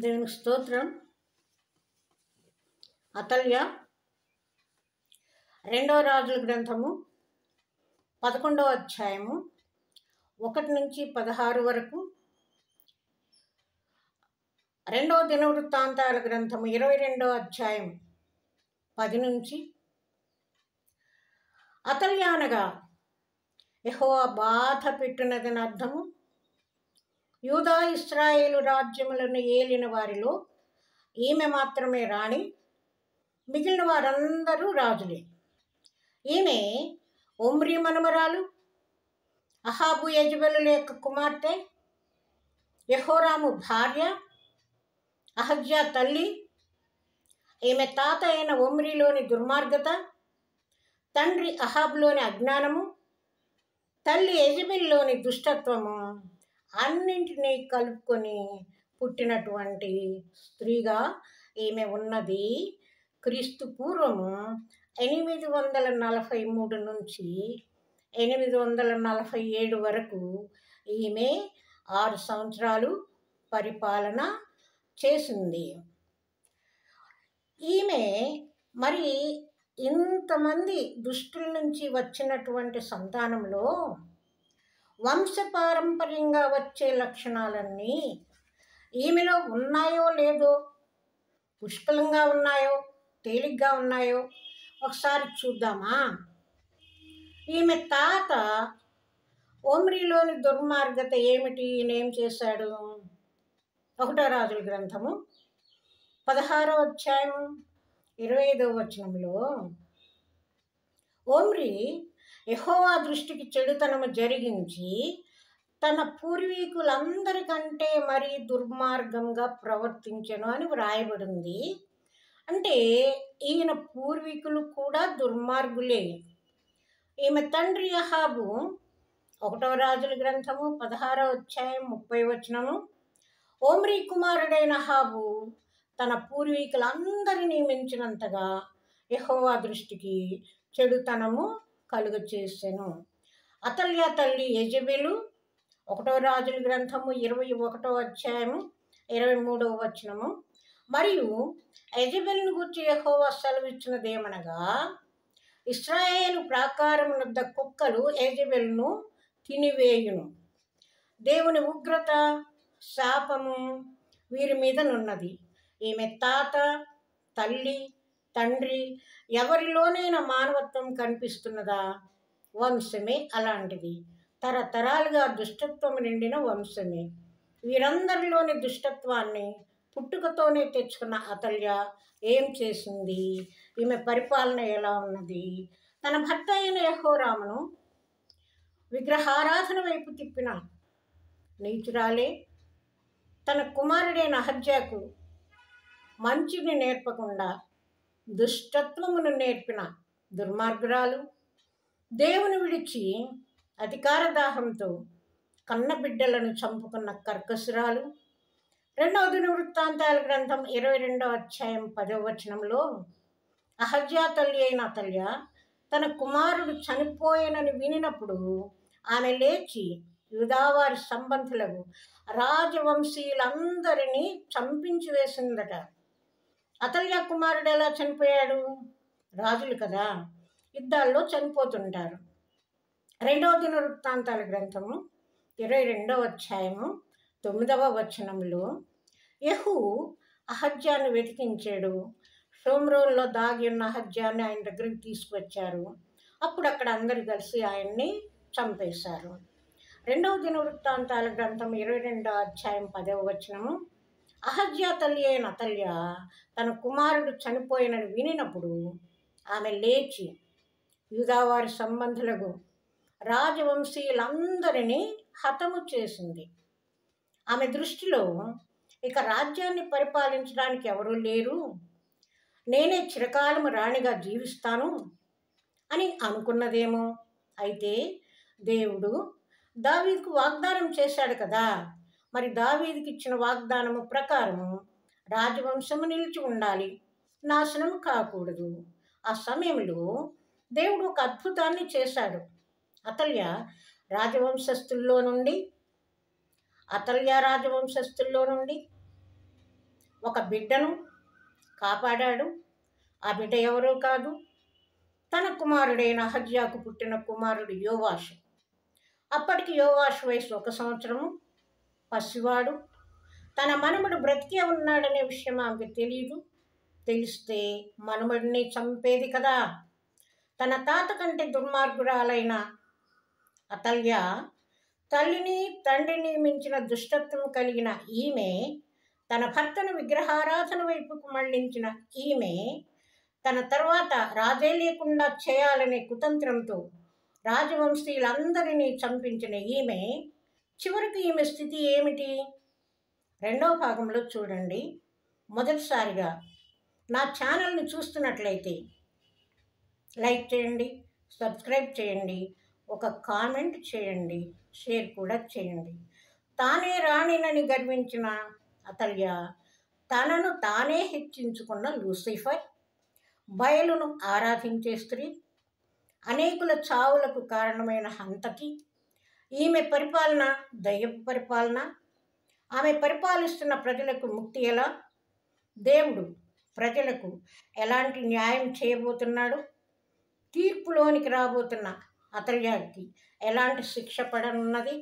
దేవునికి స్తోత్రం. అతల్య రెండవ రాజుల గ్రంథము 11వ అధ్యాయము 1 నుంచి 16 వరకు, రెండవ దినవృత్తాంతాల గ్రంథము 22వ అధ్యాయం 10 నుంచి. అతల్య అనగా యెహోవా బాధ పెట్టినదని అర్థము. యూదా ఇశ్రాయేలు రాజ్యములను ఏలిన వారిలో ఈమె మాత్రమే రాణి, మిగిలిన వారందరూ రాజులే. ఈమె ఒమ్రీ మనుమరాలు, అహాబు యెజెబెలు యొక్క కుమార్తె, యెహోరాము భార్య, అహజ్యా తల్లి. ఈమె తాత అయిన ఒమ్రీలోని దుర్మార్గత, తండ్రి అహాబులోని అజ్ఞానము, తల్లి యెజెబెలులోని దుష్టత్వము అన్నింటినీ కలుపుకొని పుట్టినటువంటి స్త్రీగా ఈమె ఉన్నది. క్రీస్తు పూర్వము 843 నుంచి 847 వరకు ఈమె 6 సంవత్సరాలు పరిపాలన చేసింది. ఈమె మరి ఇంతమంది దుష్టుల నుంచి వచ్చినటువంటి సంతానంలో వంశపారంపర్యంగా వచ్చే లక్షణాలన్నీ ఈమెలో ఉన్నాయో లేదో, పుష్కలంగా ఉన్నాయో తేలిగ్గా ఉన్నాయో ఒకసారి చూద్దామా. ఈమె తాత ఒమ్రీలోని దుర్మార్గత ఏమిటి, ఈయనేం చేశాడు? 1వ రాజుల గ్రంథము 16వ అధ్యాయం 25వ వచనంలో, ఒమ్రీ యెహోవా దృష్టికి చెడుతనము జరిగించి తన పూర్వీకులందరికంటే మరీ దుర్మార్గంగా ప్రవర్తించెను అని వ్రాయబడింది. అంటే ఈయన పూర్వీకులు కూడా దుర్మార్గులే. ఈమె తండ్రి అహాబు 1వ రాజుల గ్రంథము 16వ అధ్యాయం 30వ వచనము, ఒమ్రీ కుమారుడైన అహాబు తన పూర్వీకులందరినీ మించినంతగా యెహోవా దృష్టికి చెడుతనము కలుగచేసెను. అతల్య తల్లి యెజెబెలు 1వ రాజుల గ్రంథము 21వ అధ్యాయము 23వ వచనము. మరియు యెజెబెలును గూర్చి యెహోవా సెలవిచ్చినదేమనగా, ఇశ్రాయేలు ప్రాకారమునొద్ద కుక్కలు యెజెబెలును తినివేయును. దేవుని ఉగ్రత శాపము వీరి మీదనున్నది. ఈమె తాత, తల్లి, తండ్రి ఎవరిలోనైనా మానవత్వం కనిపిస్తున్నదా? వంశమే అలాంటిది. తరతరాలుగా దుష్టత్వం నిండిన వంశమే. వీరందరిలోని దుష్టత్వాన్ని పుట్టుకతోనే తెచ్చుకున్న అతల్య ఏం చేసింది? ఈమె పరిపాలన ఎలా ఉన్నది? తన భర్త అయిన యెహోరామును విగ్రహారాధన వైపు తిప్పిన నీచురాలే. తన కుమారుడైన అహజ్యాకు మంచిని నేర్పకుండా దుష్టత్వమును నేర్పిన దుర్మార్గురాలు. దేవుని విడిచి అధికార దాహంతో కన్న బిడ్డలను చంపుకున్న కర్కసురాలు. 2వ దినవృత్తాంతాల గ్రంథం 22వ అధ్యాయం 10వ వచనంలో, అహజ్యా తల్లి అయిన అతల్య తన కుమారుడు చనిపోయానని వినినప్పుడు ఆమె లేచి యూదావారి సంబంధులకు రాజవంశీయులందరినీ చంపించి వేసిందట. అతల్య కుమారుడు ఎలా చనిపోయాడు? రాజులు కదా, యుద్ధాల్లో చనిపోతుంటారు. 2వ దినవృత్తాంతాల గ్రంథము 22వ అధ్యాయము 9వ వచనంలో, యెహూ అహజ్యాను వెతికించాడు. షోమ్రోన్లో దాగి ఉన్న అహజ్యాన్ని ఆయన దగ్గరికి తీసుకువచ్చారు. అప్పుడు అక్కడ అందరు కలిసి ఆయన్ని చంపేశారు. 2వ దినవృత్తాంతాల గ్రంథం 22వ అధ్యాయం 10వ వచనము, అహజ్యా తల్లి అయిన అతల్య తన కుమారుడు చనిపోయినని వినినప్పుడు ఆమె లేచి యూదావారి సంబంధులకు రాజవంశీయులందరినీ హతము చేసింది. ఆమె దృష్టిలో ఇక రాజ్యాన్ని పరిపాలించడానికి ఎవరూ లేరు, నేనే చిరకాలము రాణిగా జీవిస్తాను అని అనుకున్నదేమో. అయితే దేవుడు దావీదుకు వాగ్దానం చేశాడు కదా, మరి దావీదుకి ఇచ్చిన వాగ్దానము ప్రకారము రాజవంశము నిలిచి ఉండాలి, నాశనము కాకూడదు. ఆ సమయంలో దేవుడు ఒక అద్భుతాన్ని చేశాడు. అతల్య రాజవంశస్థుల్లో నుండి ఒక బిడ్డను కాపాడాడు. ఆ బిడ్డ ఎవరో కాదు, తన కుమారుడైన అహజ్యాకు పుట్టిన కుమారుడు యోవాషు. అప్పటికి యోవాషు వయసు 1 సంవత్సరము, పసివాడు. తన మనుమడు బ్రతికే ఉన్నాడనే విషయం ఆమెకు తెలియదు. తెలిస్తే మనుమడిని చంపేది కదా. తన తాత కంటే దుర్మార్గురాలైన అతల్య, తల్లిని తండ్రిని మించిన దుష్టత్వం కలిగిన ఈమె, తన భర్తను విగ్రహారాధన వైపుకు మళ్లించిన ఈమె, తన తర్వాత రాజే లేకుండా చేయాలనే కుతంత్రంతో రాజవంశీయులందరినీ చంపించిన ఈమె, చివరికి ఈమె స్థితి ఏమిటి? 2వ భాగంలో చూడండి. మొదటిసారిగా నా ఛానల్ని చూస్తున్నట్లయితే లైక్ చేయండి, సబ్స్క్రైబ్ చేయండి, ఒక కామెంట్ చేయండి, షేర్ కూడా చేయండి. తానే రాణినని గర్వించిన అతల్య, తనను తానే హెచ్చించుకున్న లూసిఫర్, బయలును ఆరాధించే స్త్రీ, అనేకుల చావులకు కారణమైన హంతకి, ఈమె పరిపాలన దయ్యపు పరిపాలన. ఆమె పరిపాలిస్తున్న ప్రజలకు ముక్తి ఎలా? దేవుడు ప్రజలకు ఎలాంటి న్యాయం చేయబోతున్నాడు? తీర్పులోనికి రాబోతున్న అతల్యాకి ఎలాంటి శిక్ష పడనున్నది?